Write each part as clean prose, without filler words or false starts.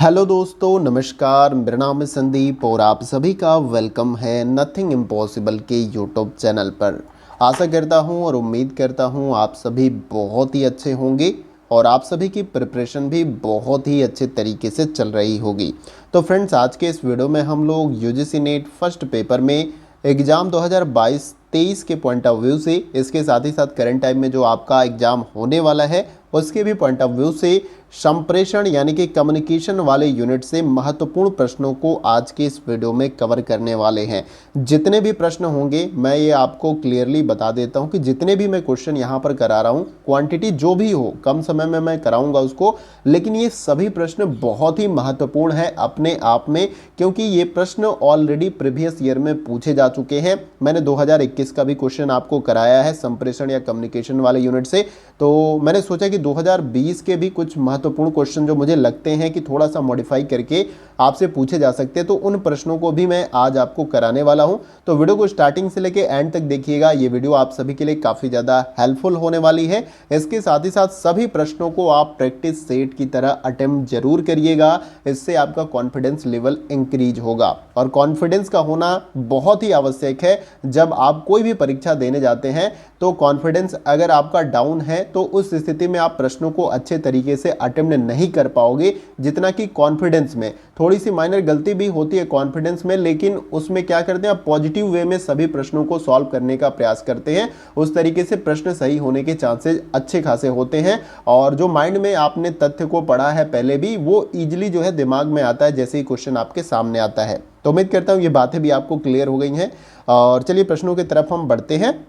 Hello दोस्तों, नमस्कार। मेरा नाम है संदीप और आप सभी का वेलकम है नथिंग इम्पॉसिबल के यूट्यूब चैनल पर। आशा करता हूं और उम्मीद करता हूं आप सभी बहुत ही अच्छे होंगे और आप सभी की प्रिपरेशन भी बहुत ही अच्छे तरीके से चल रही होगी। तो फ्रेंड्स, आज के इस वीडियो में हम लोग यूजीसी नेट फर्स्ट पेपर में एग्ज़ाम 2022-23 के पॉइंट ऑफ व्यू से, इसके साथ ही साथ करंट टाइम में जो आपका एग्ज़ाम होने वाला है उसके भी पॉइंट ऑफ व्यू से संप्रेषण यानी कि कम्युनिकेशन वाले यूनिट से महत्वपूर्ण प्रश्नों को आज के इस वीडियो में कवर करने वाले हैं। जितने भी प्रश्न होंगे मैं ये आपको क्लियरली बता देता हूं कि जितने भी मैं क्वेश्चन यहाँ पर करा रहा हूँ, क्वांटिटी जो भी हो कम समय में मैं कराऊंगा उसको, लेकिन ये सभी प्रश्न बहुत ही महत्वपूर्ण है अपने आप में, क्योंकि ये प्रश्न ऑलरेडी प्रीवियस ईयर में पूछे जा चुके हैं। मैंने 2021 का भी क्वेश्चन आपको कराया है संप्रेषण या कम्युनिकेशन वाले यूनिट से, तो मैंने सोचा कि 2020 के भी कुछ महत्वपूर्ण क्वेश्चन जो मुझे लगते हैं कि थोड़ा सा मॉडिफाई करके आपसे पूछे जा सकते हैं, तो उन प्रश्नों को भी मैं आज आपको कराने वाला हूं। तो वीडियो को स्टार्टिंग से लेके एंड तक देखिएगा। ये वीडियो आप सभी के लिए काफ़ी ज़्यादा हेल्पफुल होने वाली है। इसके साथ ही साथ सभी प्रश्नों को आप प्रैक्टिस सेट की तरह अटेम्प्ट जरूर करिएगा। इससे आपका कॉन्फिडेंस लेवल इंक्रीज होगा और कॉन्फिडेंस का होना बहुत ही आवश्यक है। जब आप कोई भी परीक्षा देने जाते हैं तो कॉन्फिडेंस अगर आपका डाउन है तो उस स्थिति में आप प्रश्नों को अच्छे तरीके से अटेम्प्ट नहीं कर पाओगे, जितना कि कॉन्फिडेंस में थोड़ी सी माइनर गलती भी होती है कॉन्फिडेंस में, लेकिन उसमें क्या करते हैं आप पॉजिटिव वे में सभी प्रश्नों को सॉल्व करने का प्रयास करते हैं। उस तरीके से प्रश्न सही होने के चांसेस अच्छे खासे होते हैं और जो माइंड में आपने तथ्य को पढ़ा है पहले भी, वो इजिली जो है दिमाग में आता है जैसे ही क्वेश्चन आपके सामने आता है। तो उम्मीद करता हूँ ये बातें भी आपको क्लियर हो गई हैं और चलिए प्रश्नों की तरफ हम बढ़ते हैं।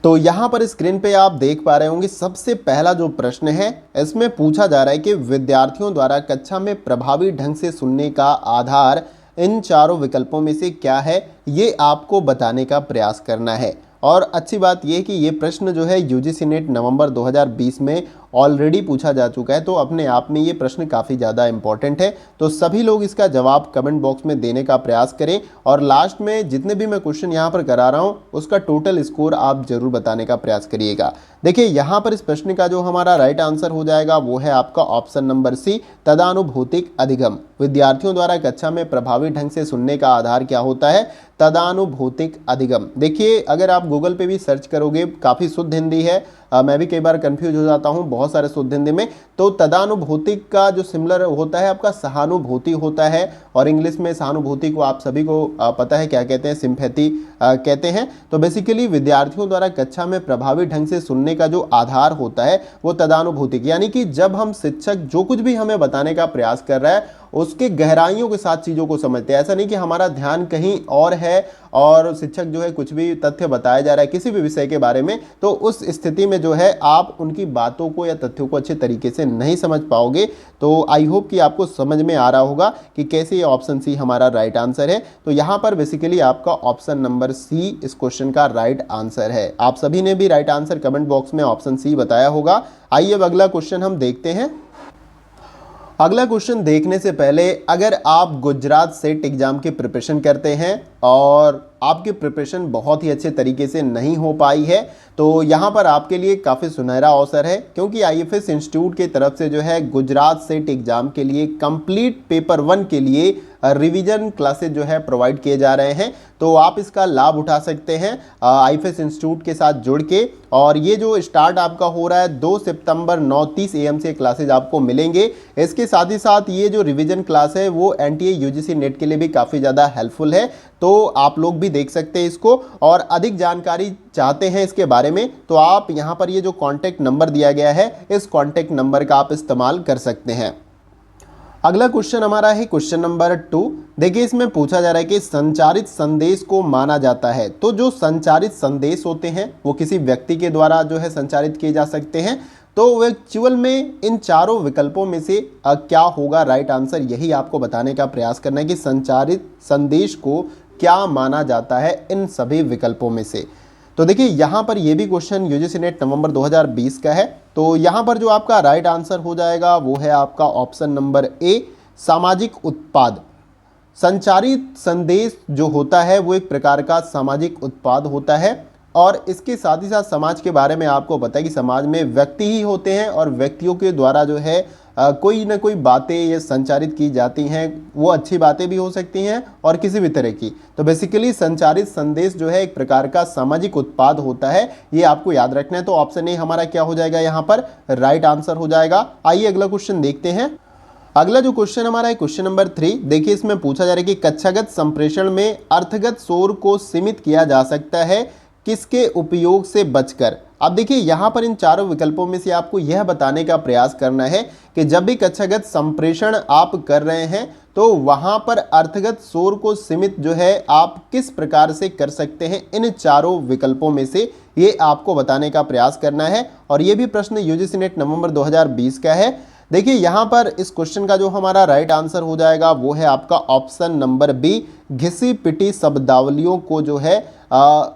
तो यहाँ पर स्क्रीन पे आप देख पा रहे होंगे, सबसे पहला जो प्रश्न है इसमें पूछा जा रहा है कि विद्यार्थियों द्वारा कक्षा में प्रभावी ढंग से सुनने का आधार इन चारों विकल्पों में से क्या है, ये आपको बताने का प्रयास करना है। और अच्छी बात यह कि ये प्रश्न जो है यूजीसी नेट नवंबर 2020 में ऑलरेडी पूछा जा चुका है, तो अपने आप में ये प्रश्न काफ़ी ज़्यादा इंपॉर्टेंट है। तो सभी लोग इसका जवाब कमेंट बॉक्स में देने का प्रयास करें और लास्ट में जितने भी मैं क्वेश्चन यहाँ पर करा रहा हूँ उसका टोटल स्कोर आप जरूर बताने का प्रयास करिएगा। देखिए यहाँ पर इस प्रश्न का जो हमारा राइट आंसर हो जाएगा वो है आपका ऑप्शन नंबर सी, तदानुभूतिक अधिगम। विद्यार्थियों द्वारा कक्षा में प्रभावी ढंग से सुनने का आधार क्या होता है? तदानुभूतिक अधिगम। देखिए अगर आप गूगल पे भी सर्च करोगे, काफ़ी शुद्ध हिंदी है, मैं भी कई बार कंफ्यूज हो जाता हूँ बहुत सारे शुद्ध हिंदी में। तो तदानुभूतिक का जो सिमिलर होता है आपका सहानुभूति होता है, और इंग्लिश में सहानुभूति को आप सभी को पता है क्या कहते हैं, सिंपैथी कहते हैं। तो बेसिकली विद्यार्थियों द्वारा कक्षा में प्रभावी ढंग से सुनने का जो आधार होता है वो तदानुभूतिक, यानी कि जब हम शिक्षक जो कुछ भी हमें बताने का प्रयास कर रहा है उसके गहराइयों के साथ चीज़ों को समझते हैं। ऐसा नहीं कि हमारा ध्यान कहीं और है और शिक्षक जो है कुछ भी तथ्य बताया जा रहा है किसी भी विषय के बारे में, तो उस स्थिति में जो है आप उनकी बातों को या तथ्यों को अच्छे तरीके से नहीं समझ पाओगे। तो आई होप कि आपको समझ में आ रहा होगा कि कैसे ये ऑप्शन सी हमारा राइट आंसर है। तो यहाँ पर बेसिकली आपका ऑप्शन नंबर सी इस क्वेश्चन का राइट आंसर है। आप सभी ने भी राइट आंसर कमेंट बॉक्स में ऑप्शन सी बताया होगा। आइए अब अगला क्वेश्चन हम देखते हैं। अगला क्वेश्चन देखने से पहले, अगर आप गुजरात सेट एग्जाम की प्रिपरेशन करते हैं और आपकी प्रिपरेशन बहुत ही अच्छे तरीके से नहीं हो पाई है, तो यहाँ पर आपके लिए काफ़ी सुनहरा अवसर है, क्योंकि आईएफएस इंस्टीट्यूट की तरफ से जो है गुजरात सेट एग्जाम के लिए कंप्लीट पेपर 1 के लिए रिवीजन क्लासेज जो है प्रोवाइड किए जा रहे हैं। तो आप इसका लाभ उठा सकते हैं आईएफएस इंस्टीट्यूट के साथ जुड़ के। और ये जो स्टार्ट आपका हो रहा है 2 सितंबर 9:30 AM से क्लासेज आपको मिलेंगे। इसके साथ ही साथ ये जो रिवीजन क्लास है वो एनटीए यूजीसी नेट के लिए भी काफ़ी ज़्यादा हेल्पफुल है, तो आप लोग भी देख सकते हैं इसको। और अधिक जानकारी चाहते हैं इसके बारे में तो आप यहाँ पर ये जो कॉन्टैक्ट नंबर दिया गया है इस कॉन्टैक्ट नंबर का आप इस्तेमाल कर सकते हैं। अगला क्वेश्चन हमारा है क्वेश्चन नंबर 2। देखिए इसमें पूछा जा रहा है कि संचारित संदेश को माना जाता है। तो जो संचारित संदेश होते हैं वो किसी व्यक्ति के द्वारा जो है संचारित किए जा सकते हैं। तो एक्चुअल में इन चारों विकल्पों में से क्या होगा राइट आंसर, यही आपको बताने का प्रयास करना है कि संचारित संदेश को क्या माना जाता है इन सभी विकल्पों में से। तो देखिए यहाँ पर ये भी क्वेश्चन यूजीसी नेट नवंबर 2020 का है। तो यहाँ पर जो आपका राइट आंसर हो जाएगा वो है आपका ऑप्शन नंबर ए, सामाजिक उत्पाद। संचारित संदेश जो होता है वो एक प्रकार का सामाजिक उत्पाद होता है और इसके साथ ही साथ समाज के बारे में आपको पता है कि समाज में व्यक्ति ही होते हैं और व्यक्तियों के द्वारा जो है कोई ना कोई बातें ये संचारित की जाती हैं, वो अच्छी बातें भी हो सकती हैं और किसी भी तरह की। तो बेसिकली संचारित संदेश जो है एक प्रकार का सामाजिक उत्पाद होता है, ये आपको याद रखना है। तो ऑप्शन ए हमारा क्या हो जाएगा, यहाँ पर राइट आंसर हो जाएगा। आइए अगला क्वेश्चन देखते हैं। अगला जो क्वेश्चन हमारा है क्वेश्चन नंबर 3। देखिए इसमें पूछा जा रहा है कि कक्षागत संप्रेषण में अर्थगत शोर को सीमित किया जा सकता है किसके उपयोग से बचकर। अब देखिए यहाँ पर इन चारों विकल्पों में से आपको यह बताने का प्रयास करना है कि जब भी कक्षागत संप्रेषण आप कर रहे हैं तो वहां पर अर्थगत शोर को सीमित जो है आप किस प्रकार से कर सकते हैं। इन चारों विकल्पों में से ये आपको बताने का प्रयास करना है और ये भी प्रश्न यूजीसी नेट नवंबर 2020 का है। देखिए यहाँ पर इस क्वेश्चन का जो हमारा राइट आंसर हो जाएगा वो है आपका ऑप्शन नंबर बी। घिसी पिटी शब्दावलियों को जो है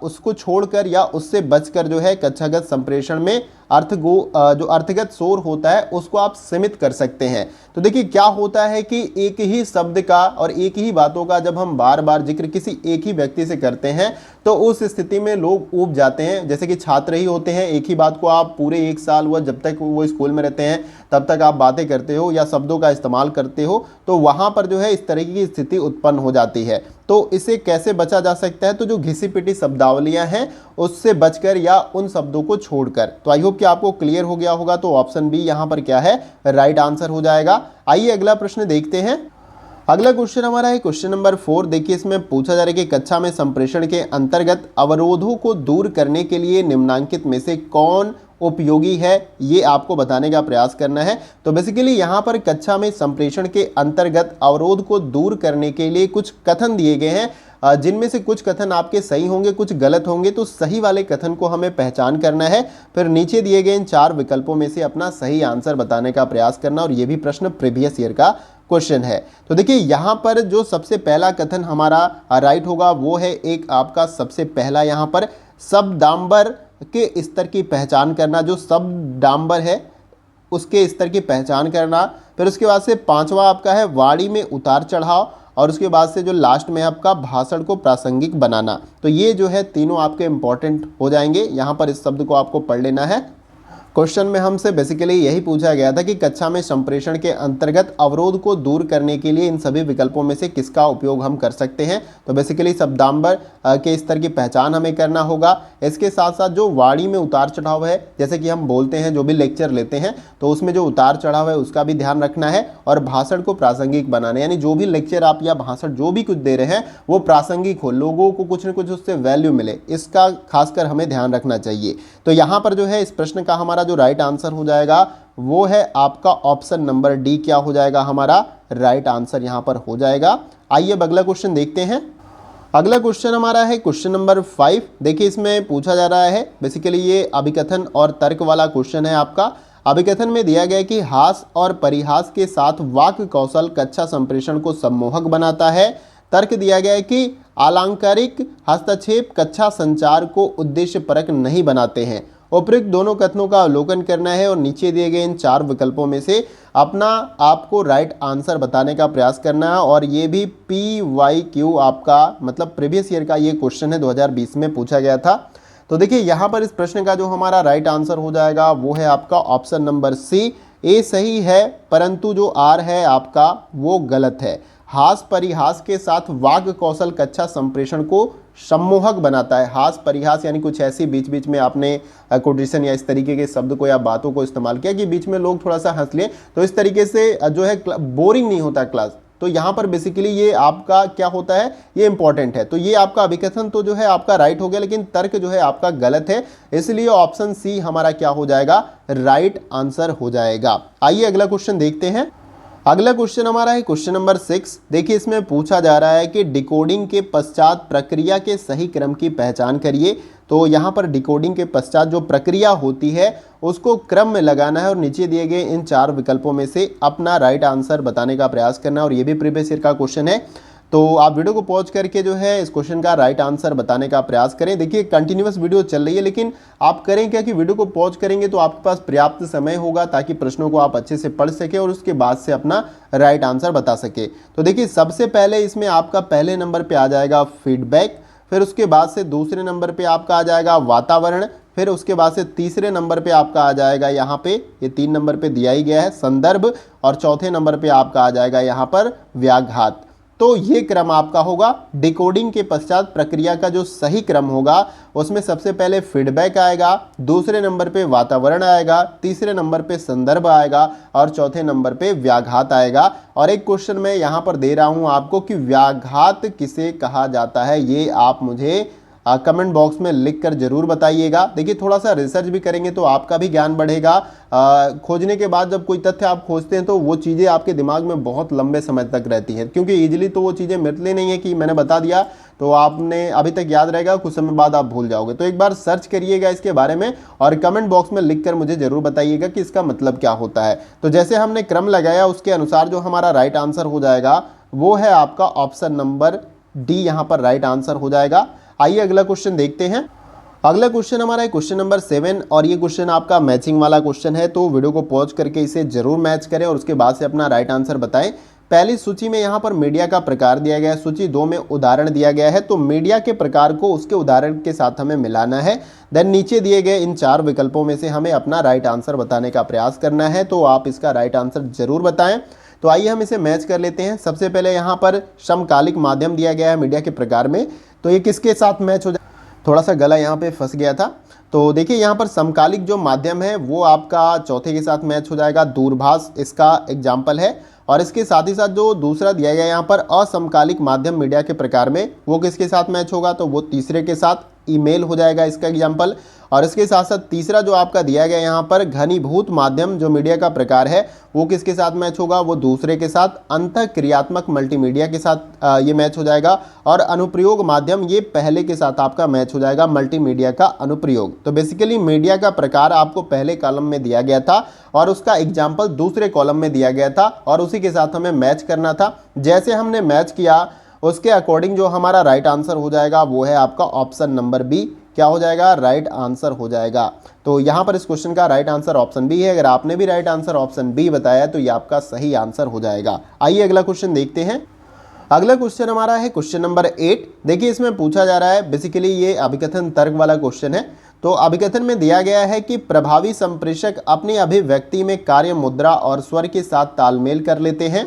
उसको छोड़कर या उससे बचकर जो है कक्षागत संप्रेषण में जो अर्थगत शोर होता है उसको आप सीमित कर सकते हैं। तो देखिए क्या होता है कि एक ही शब्द का और एक ही बातों का जब हम बार बार जिक्र किसी एक ही व्यक्ति से करते हैं तो उस स्थिति में लोग ऊब जाते हैं। जैसे कि छात्र ही होते हैं, एक ही बात को आप पूरे 1 साल व जब तक वो स्कूल में रहते हैं तब तक आप बातें करते हो या शब्दों का इस्तेमाल करते हो, तो वहाँ पर जो है इस तरह की स्थिति उत्पन्न हो जाती है। तो इसे कैसे बचा जा सकता है, तो जो घिसी पिटी शब्दावलियां हैं उससे बचकर या उन शब्दों को छोड़कर। तो आई होप कि आपको क्लियर हो गया होगा। तो ऑप्शन बी यहाँ पर क्या है, राइट आंसर हो जाएगा। आइए अगला प्रश्न देखते हैं। अगला क्वेश्चन हमारा है क्वेश्चन नंबर 4। देखिए इसमें पूछा जा रहा है कि कक्षा में संप्रेषण के अंतर्गत अवरोधों को दूर करने के लिए निम्नांकित में से कौन उपयोगी है, ये आपको बताने का प्रयास करना है। तो बेसिकली यहाँ पर कक्षा में संप्रेषण के अंतर्गत अवरोध को दूर करने के लिए कुछ कथन दिए गए हैं, जिनमें से कुछ कथन आपके सही होंगे, कुछ गलत होंगे। तो सही वाले कथन को हमें पहचान करना है, फिर नीचे दिए गए इन 4 विकल्पों में से अपना सही आंसर बताने का प्रयास करना। और ये भी प्रश्न प्रीवियस ईयर का क्वेश्चन है। तो देखिए यहाँ पर जो सबसे पहला कथन हमारा राइट होगा वो है एक आपका सबसे पहला यहाँ पर शब्दांबर के स्तर की पहचान करना। जो शब्दांबर है उसके स्तर की पहचान करना। फिर उसके बाद से 5वां आपका है वाणी में उतार चढ़ाव, और उसके बाद से जो लास्ट में आपका भाषण को प्रासंगिक बनाना। तो ये जो है तीनों आपके इंपॉर्टेंट हो जाएंगे। यहाँ पर इस शब्द को आपको पढ़ लेना है। क्वेश्चन में हमसे बेसिकली यही पूछा गया था कि कक्षा में संप्रेषण के अंतर्गत अवरोध को दूर करने के लिए इन सभी विकल्पों में से किसका उपयोग हम कर सकते हैं। तो बेसिकली शब्दांबर के स्तर की पहचान हमें करना होगा। इसके साथ साथ जो वाणी में उतार चढ़ाव है, जैसे कि हम बोलते हैं जो भी लेक्चर लेते हैं तो उसमें जो उतार चढ़ाव है उसका भी ध्यान रखना है। और भाषण को प्रासंगिक बनाना, यानी जो भी लेक्चर आप या भाषण जो भी कुछ दे रहे हैं वो प्रासंगिक हो, लोगों को कुछ न कुछ उससे वैल्यू मिले, इसका खासकर हमें ध्यान रखना चाहिए। तो यहाँ पर जो है इस प्रश्न का हमारा जो राइट आंसर हो जाएगा वो है आपका ऑप्शन नंबर डी। क्या हो जाएगा हमारा राइट आंसर यहाँ पर हो जाएगा। आइए अब अगला क्वेश्चन देखते हैं। अगला क्वेश्चन हमारा है क्वेश्चन नंबर 5। देखिए इसमें पूछा जा रहा है बेसिकली ये अभिकथन और तर्क वाला क्वेश्चन है आपका। अभिकथन में दिया गया है कि हास और परिहास के साथ वाक्य कौशल कक्षा संप्रेषण को सम्मोहक बनाता है। तर्क दिया गया है कि अलंकारिक हस्तक्षेप कक्षा संचार को उद्देश्यपरक नहीं बनाते हैं। उपयुक्त दोनों कथनों का अवलोकन करना है और नीचे दिए गए इन 4 विकल्पों में से अपना आपको राइट आंसर बताने का प्रयास करना है। और ये भी PYQ आपका मतलब प्रीवियस ईयर का ये क्वेश्चन है, 2020 में पूछा गया था। तो देखिए यहाँ पर इस प्रश्न का जो हमारा राइट आंसर हो जाएगा वो है आपका ऑप्शन नंबर सी। ए सही है परंतु जो आर है आपका वो गलत है। हास परिहास के साथ वाक्य कौशल कक्षा संप्रेषण को सम्मोहक बनाता है। हास परिहास यानी कुछ ऐसी बीच बीच में आपने कोटेशन या इस तरीके के शब्द को या बातों को इस्तेमाल किया कि बीच में लोग थोड़ा सा हंस लें, तो इस तरीके से जो है बोरिंग नहीं होता क्लास। तो यहाँ पर बेसिकली ये आपका क्या होता है, ये इंपॉर्टेंट है। तो ये आपका अभिकथन तो जो है आपका राइट हो गया, लेकिन तर्क जो है आपका गलत है, इसलिए ऑप्शन सी हमारा क्या हो जाएगा, राइट आंसर हो जाएगा। आइए अगला क्वेश्चन देखते हैं। अगला क्वेश्चन हमारा है क्वेश्चन नंबर 6। देखिए इसमें पूछा जा रहा है कि डिकोडिंग के पश्चात प्रक्रिया के सही क्रम की पहचान करिए। तो यहाँ पर डिकोडिंग के पश्चात जो प्रक्रिया होती है उसको क्रम में लगाना है और नीचे दिए गए इन 4 विकल्पों में से अपना राइट आंसर बताने का प्रयास करना है। और ये भी प्रीवियस ईयर का क्वेश्चन है, तो आप वीडियो को पॉज करके जो है इस क्वेश्चन का राइट आंसर बताने का प्रयास करें। देखिए कंटिन्यूअस वीडियो चल रही है, लेकिन आप करें क्या कि वीडियो को पॉज करेंगे तो आपके पास पर्याप्त समय होगा ताकि प्रश्नों को आप अच्छे से पढ़ सके और उसके बाद से अपना राइट आंसर बता सके। तो देखिए सबसे पहले इसमें आपका पहले नंबर पे आ जाएगा फीडबैक, फिर उसके बाद से दूसरे नंबर पे आपका आ जाएगा वातावरण, फिर उसके बाद से तीसरे नंबर पे आपका आ जाएगा यहाँ पे, ये 3 नंबर पे दिया ही गया है, संदर्भ, और चौथे नंबर पे आपका आ जाएगा यहाँ पर व्याघात। तो ये क्रम आपका होगा। डिकोडिंग के पश्चात प्रक्रिया का जो सही क्रम होगा उसमें सबसे पहले फीडबैक आएगा, दूसरे नंबर पे वातावरण आएगा, तीसरे नंबर पे संदर्भ आएगा और चौथे नंबर पे व्याघात आएगा। और एक क्वेश्चन मैं यहाँ पर दे रहा हूँ आपको कि व्याघात किसे कहा जाता है, ये आप मुझे कमेंट बॉक्स में लिख कर जरूर बताइएगा। देखिए थोड़ा सा रिसर्च भी करेंगे तो आपका भी ज्ञान बढ़ेगा। खोजने के बाद जब कोई तथ्य आप खोजते हैं तो वो चीज़ें आपके दिमाग में बहुत लंबे समय तक रहती हैं, क्योंकि इजीली तो वो चीज़ें मिलती नहीं है कि मैंने बता दिया तो आपने अभी तक याद रहेगा, कुछ समय बाद आप भूल जाओगे। तो एक बार सर्च करिएगा इसके बारे में और कमेंट बॉक्स में लिख कर मुझे जरूर बताइएगा कि इसका मतलब क्या होता है। तो जैसे हमने क्रम लगाया उसके अनुसार जो हमारा राइट आंसर हो जाएगा वो है आपका ऑप्शन नंबर डी, यहाँ पर राइट आंसर हो जाएगा। आइए अगला क्वेश्चन देखते हैं। अगला क्वेश्चन हमारा है क्वेश्चन नंबर 7 और ये क्वेश्चन आपका मैचिंग वाला क्वेश्चन है, तो वीडियो को पॉज करके इसे जरूर मैच करें और उसके बाद से अपना राइट आंसर बताएं। पहली सूची में यहाँ पर मीडिया का प्रकार दिया गया है, सूची 2 में उदाहरण दिया गया है, तो मीडिया के प्रकार को उसके उदाहरण के साथ हमें मिलाना है। देन नीचे दिए गए इन 4 विकल्पों में से हमें अपना राइट आंसर बताने का प्रयास करना है, तो आप इसका राइट आंसर जरूर बताएं। तो आइए हम इसे मैच कर लेते हैं। सबसे पहले यहाँ पर समकालिक माध्यम दिया गया है मीडिया के प्रकार में, तो ये किसके साथ मैच हो जाए, थोड़ा सा गला यहाँ पे फंस गया था। तो देखिए यहाँ पर समकालिक जो माध्यम है वो आपका चौथे के साथ मैच हो जाएगा, दूरभाष इसका एग्जाम्पल है। और इसके साथ ही साथ जो दूसरा दिया गया यहाँ पर असमकालिक माध्यम मीडिया के प्रकार में, वो किसके साथ मैच होगा, तो वो तीसरे के साथ ईमेल हो जाएगा इसका एग्जाम्पल। और इसके साथ साथ तीसरा जो आपका दिया गया यहाँ पर घनीभूत माध्यम जो मीडिया का प्रकार है वो किसके साथ मैच होगा, वो दूसरे के साथ अंतःक्रियात्मक मल्टीमीडिया के साथ ये मैच हो जाएगा। और अनुप्रयोग माध्यम ये पहले के साथ आपका मैच हो जाएगा, मल्टीमीडिया का अनुप्रयोग। तो बेसिकली मीडिया का प्रकार आपको पहले कॉलम में दिया गया था और उसका एग्जाम्पल दूसरे कॉलम में दिया गया था और उसी के साथ हमें मैच करना था। जैसे हमने मैच किया उसके अकॉर्डिंग जो हमारा राइट आंसर हो जाएगा वो है आपका ऑप्शन नंबर बी। क्या हो जाएगा, राइट आंसर हो जाएगा। तो यहाँ पर इस क्वेश्चन का राइट आंसर ऑप्शन बी है। अगर आपने भी राइट आंसर ऑप्शन बी बताया तो ये आपका सही आंसर हो जाएगा। आइए अगला क्वेश्चन देखते हैं। अगला क्वेश्चन हमारा है क्वेश्चन नंबर 8। देखिए इसमें पूछा जा रहा है, बेसिकली ये अभिकथन तर्क वाला क्वेश्चन है। तो अभिकथन में दिया गया है कि प्रभावी संप्रेषक अपनी अभिव्यक्ति में कार्य मुद्रा और स्वर के साथ तालमेल कर लेते हैं।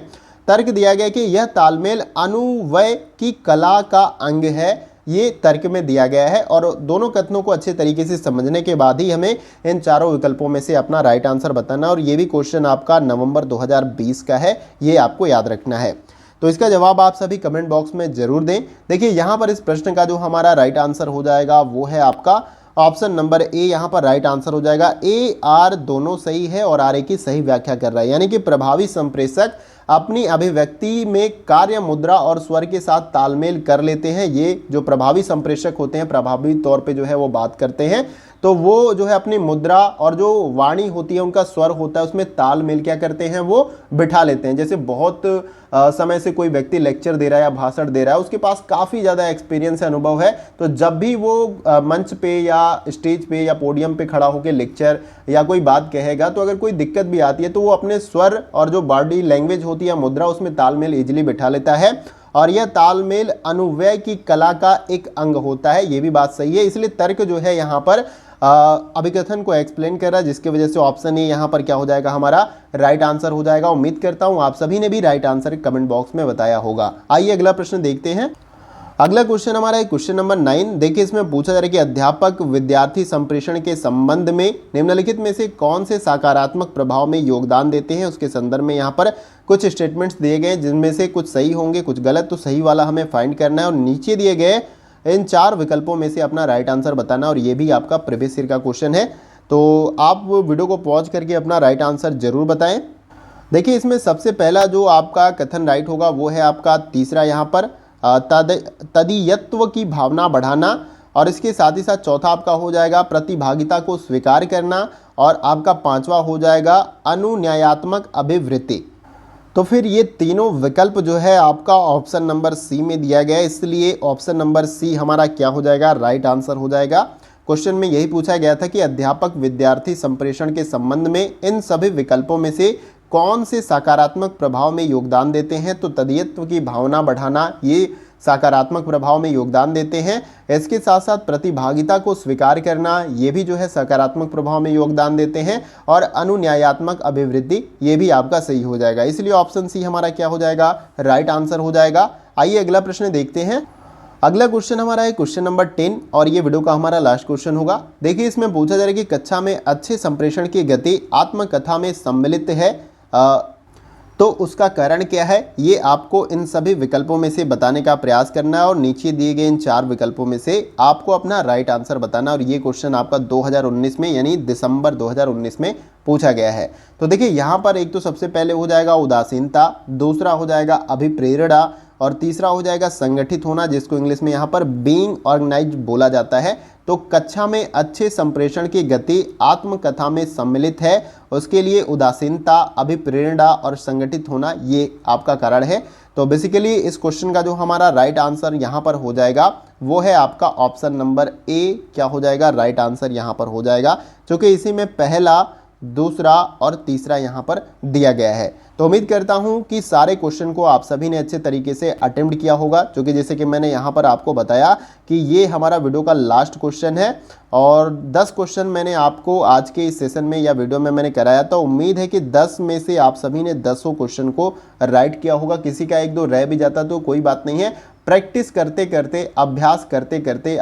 तर्क दिया गया कि यह तालमेल अनुवय की कला का अंग है, ये तर्क में दिया गया है। और दोनों कथनों को अच्छे तरीके से समझने के बाद ही हमें इन चारों विकल्पों में से अपना राइट आंसर बताना। और ये भी क्वेश्चन आपका नवंबर 2020 का है, ये आपको याद रखना है। तो इसका जवाब आप सभी कमेंट बॉक्स में जरूर दें। देखिए यहाँ पर इस प्रश्न का जो हमारा राइट आंसर हो जाएगा वो है आपका ऑप्शन नंबर ए, यहाँ पर राइट आंसर हो जाएगा। ए आर दोनों सही है और आर ए की सही व्याख्या कर रहा है, यानी कि प्रभावी संप्रेषक अपनी अभिव्यक्ति में कार्य मुद्रा और स्वर के साथ तालमेल कर लेते हैं। ये जो प्रभावी संप्रेषक होते हैं प्रभावी तौर पे जो है वो बात करते हैं, तो वो जो है अपनी मुद्रा और जो वाणी होती है उनका स्वर होता है उसमें तालमेल क्या करते हैं, वो बिठा लेते हैं। जैसे बहुत समय से कोई व्यक्ति लेक्चर दे रहा है या भाषण दे रहा है, उसके पास काफ़ी ज़्यादा एक्सपीरियंस है, अनुभव है, तो जब भी वो मंच पे या स्टेज पे या पोडियम पे खड़ा होकर लेक्चर या कोई बात कहेगा तो अगर कोई दिक्कत भी आती है तो वो अपने स्वर और जो बॉडी लैंग्वेज होती है मुद्रा उसमें तालमेल इजीली बिठा लेता है। और यह तालमेल अनुव्यय की कला का एक अंग होता है, ये भी बात सही है। इसलिए तर्क जो है यहाँ पर अभिकथन को एक्सप्लेन कर रहा है, जिसकी वजह से ऑप्शन ए यहाँ पर क्या हो जाएगा, हमारा राइट आंसर हो जाएगा। उम्मीद करता हूँ आप सभी ने भी राइट आंसर कमेंट बॉक्स में बताया होगा। आइए अगला प्रश्न देखते हैं। अगला क्वेश्चन हमारा है क्वेश्चन नंबर 9। देखिए इसमें पूछा जा रहा है कि अध्यापक विद्यार्थी संप्रेषण के संबंध में निम्नलिखित में से कौन से सकारात्मक प्रभाव में योगदान देते हैं। उसके संदर्भ में यहाँ पर कुछ स्टेटमेंट्स दिए गए जिनमें से कुछ सही होंगे कुछ गलत, तो सही वाला हमें फाइंड करना है और नीचे दिए गए इन 4 विकल्पों में से अपना राइट आंसर बताना। और ये भी आपका प्रीवियस ईयर का क्वेश्चन है, तो आप वीडियो को पॉज करके अपना राइट आंसर जरूर बताएं। देखिए इसमें सबसे पहला जो आपका कथन राइट होगा वो है आपका तीसरा, यहाँ पर तदीयत्व की भावना बढ़ाना। और इसके साथ ही साथ चौथा आपका हो जाएगा प्रतिभागिता को स्वीकार करना। और आपका 5वां हो जाएगा अनुन्यायात्मक अभिवृत्ति। तो फिर ये तीनों विकल्प जो है आपका ऑप्शन नंबर सी में दिया गया है, इसलिए ऑप्शन नंबर सी हमारा क्या हो जाएगा, राइट आंसर हो जाएगा। क्वेश्चन में यही पूछा गया था कि अध्यापक विद्यार्थी संप्रेषण के संबंध में इन सभी विकल्पों में से कौन से सकारात्मक प्रभाव में योगदान देते हैं। तो तदीयत्व की भावना बढ़ाना ये सकारात्मक प्रभाव में योगदान देते हैं। इसके साथ साथ प्रतिभागिता को स्वीकार करना, ये भी जो है सकारात्मक प्रभाव में योगदान देते हैं। और अनुन्यायात्मक अभिवृद्धि, ये भी आपका सही हो जाएगा। इसलिए ऑप्शन सी हमारा क्या हो जाएगा, राइट आंसर हो जाएगा। आइए अगला प्रश्न देखते हैं। अगला क्वेश्चन हमारा है क्वेश्चन नंबर 10 और ये वीडियो का हमारा लास्ट क्वेश्चन होगा। देखिए इसमें पूछा जा रहा है कि कक्षा में अच्छे संप्रेषण की गति आत्मकथा में सम्मिलित है, तो उसका कारण क्या है। ये आपको इन सभी विकल्पों में से बताने का प्रयास करना है और नीचे दिए गए इन 4 विकल्पों में से आपको अपना राइट आंसर बताना। और ये क्वेश्चन आपका 2019 में यानी दिसंबर 2019 में पूछा गया है। तो देखिए यहाँ पर एक तो सबसे पहले हो जाएगा उदासीनता, दूसरा हो जाएगा अभिप्रेरणा और तीसरा हो जाएगा संगठित होना, जिसको इंग्लिश में यहाँ पर बीइंग ऑर्गेनाइज्ड बोला जाता है। तो कक्षा में अच्छे संप्रेषण की गति आत्मकथा में सम्मिलित है, उसके लिए उदासीनता, अभिप्रेरणा और संगठित होना ये आपका कारण है। तो बेसिकली इस क्वेश्चन का जो हमारा राइट आंसर यहाँ पर हो जाएगा वो है आपका ऑप्शन नंबर ए। क्या हो जाएगा, राइट आंसर यहाँ पर हो जाएगा, क्योंकि इसी में पहला, दूसरा और तीसरा यहाँ पर दिया गया है। तो उम्मीद करता हूँ कि सारे क्वेश्चन को आप सभी ने अच्छे तरीके से अटेम्प्ट किया होगा, क्योंकि जैसे कि मैंने यहाँ पर आपको बताया कि ये हमारा वीडियो का लास्ट क्वेश्चन है और 10 क्वेश्चन मैंने आपको आज के इस सेशन में या वीडियो में मैंने कराया। तो उम्मीद है कि 10 में से आप सभी ने 10 क्वेश्चन को राइट किया होगा। किसी का 1-2 रह भी जाता तो कोई बात नहीं है, प्रैक्टिस करते करते, अभ्यास करते करते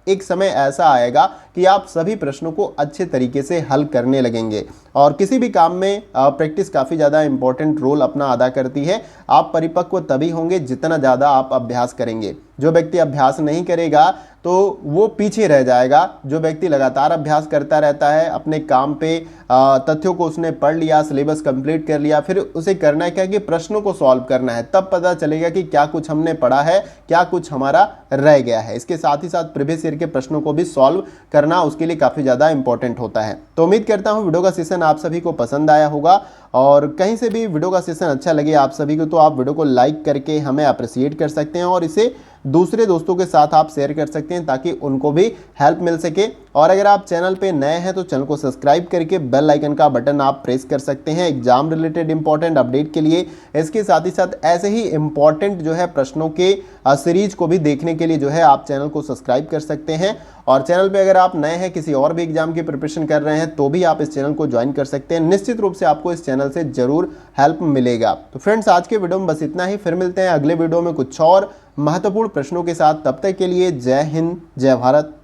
एक समय ऐसा आएगा कि आप सभी प्रश्नों को अच्छे तरीके से हल करने लगेंगे। और किसी भी काम में प्रैक्टिस काफ़ी ज़्यादा इंपॉर्टेंट रोल अपना अदा करती है। आप परिपक्व तभी होंगे जितना ज़्यादा आप अभ्यास करेंगे। जो व्यक्ति अभ्यास नहीं करेगा तो वो पीछे रह जाएगा। जो व्यक्ति लगातार अभ्यास करता रहता है अपने काम पे, तथ्यों को उसने पढ़ लिया, सिलेबस कंप्लीट कर लिया, फिर उसे करना है क्या कि प्रश्नों को सॉल्व करना है, तब पता चलेगा कि क्या कुछ हमने पढ़ा है, क्या कुछ हमारा रह गया है। इसके साथ ही साथ प्रीवियस ईयर के प्रश्नों को भी सॉल्व करना उसके लिए काफ़ी ज़्यादा इंपॉर्टेंट होता है। तो उम्मीद करता हूँ वीडियो का सेशन आप सभी को पसंद आया होगा और कहीं से भी वीडियो का सेशन अच्छा लगे आप सभी को तो आप वीडियो को लाइक करके हमें अप्रिशिएट कर सकते हैं और इसे दूसरे दोस्तों के साथ आप शेयर कर सकते हैं ताकि उनको भी हेल्प मिल सके। और अगर आप चैनल पे नए हैं तो चैनल को सब्सक्राइब करके बेल आइकन का बटन आप प्रेस कर सकते हैं एग्जाम रिलेटेड इंपॉर्टेंट अपडेट के लिए। इसके साथ ही साथ ऐसे ही इंपॉर्टेंट जो है प्रश्नों के सीरीज को भी देखने के लिए जो है आप चैनल को सब्सक्राइब कर सकते हैं। और चैनल पे अगर आप नए हैं, किसी और भी एग्जाम की प्रिपरेशन कर रहे हैं तो भी आप इस चैनल को ज्वाइन कर सकते हैं। निश्चित रूप से आपको इस चैनल से जरूर हेल्प मिलेगा। तो फ्रेंड्स आज के वीडियो में बस इतना ही, फिर मिलते हैं अगले वीडियो में कुछ और महत्वपूर्ण प्रश्नों के साथ। तब तक के लिए जय हिंद, जय भारत।